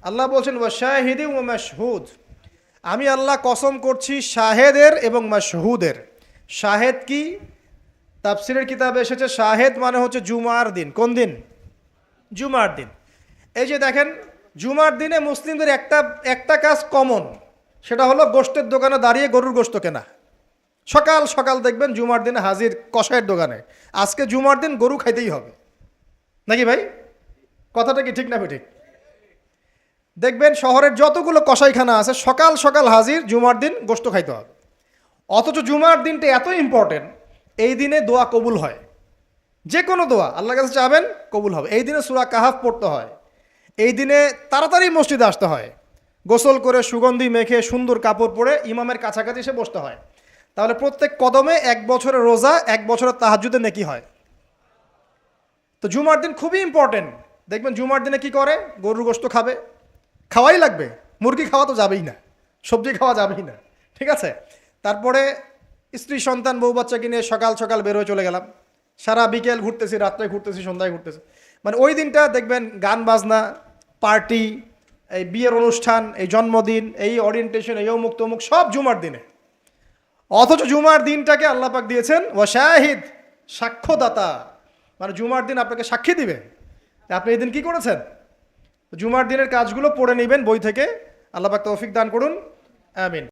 আল্লাহ বলছেন ওয়া শাহিদি ওয়া মাশহুদ, আমি আল্লাহ কসম করছি শাহেদের এবং মাশহুদের। শাহেদ কি? তাফসিরের কিতাবে এসেছে শাহেদ মানে হচ্ছে জুমার দিন। কোন দিন? জুমার দিন। এই যে দেখেন, জুমার দিনে মুসলিমদের একটা একটা কাজ কমন, সেটা হলো গোশতের দোকানে দাঁড়িয়ে গরুর গোশত কেনা। সকাল সকাল দেখবেন জুমার দিনে হাজির কষায়ের দোকানে, আজকে জুমার দিন গরু খাইতেই হবে, নাকি ভাই? কথাটা কি ঠিক না ঠিক? দেখবেন শহরের যতগুলো কসাইখানা আছে সকাল সকাল হাজির, জুমার দিন গোশত খাইতে হবে। অথচ জুমার দিনটা এত ইম্পর্টেন্ট, এই দিনে দোয়া কবুল হয়। যে কোনো দোয়া আল্লাহর কাছে চাবেন কবুল হবে। এই দিনে সূরা কাহাফ পড়তে হয়, এই দিনে তাড়াতাড়ি মসজিদে আসতে হয়, গোসল করে সুগন্ধি মেখে সুন্দর কাপড় পরে ইমামের কাছাকাছি এসে বসতে হয়। তাহলে প্রত্যেক কদমে 1 বছরের রোজা, 1 বছরের তাহাজ্জুদে নেকি হয়। তো জুমার দিন খুবই ইম্পর্টেন্ট। দেখবেন জুমার দিনে কি করে, গরুর গোশত খাবে, খাওয়াই লাগবে, মুরগি খাওয়া তো যাবেই না, সবজি খাওয়া যাবেই না, ঠিক আছে? তারপরে স্ত্রী সন্তান বউ বাচ্চাকে নিয়ে সকাল সকাল বের হয়ে চলে গেলাম, সারা বিকেল ঘুরতেছি, রাত্রে ঘুরতেছি, সন্ধ্যায় ঘুরতেছি। মানে ওই দিনটা দেখবেন গান বাজনা, পার্টি, এই বিয়ের অনুষ্ঠান, এই জন্মদিন, এই ওরিয়েন্টেশন, এই অমুক তমুক সব জুমার দিনে। অথচ জুমার দিনটাকে আল্লাহ পাক দিয়েছেন ওয়া শাহিদ, সাক্ষ্যদাতা। মানে জুমার দিন আপনাকে সাক্ষী দিবে আপনি এই দিন কি করেছেন। জুমার দিনের কাজগুলো পড়ে নেবেন বই থেকে। আল্লাহ পাক তৌফিক দান করুন, আমিন।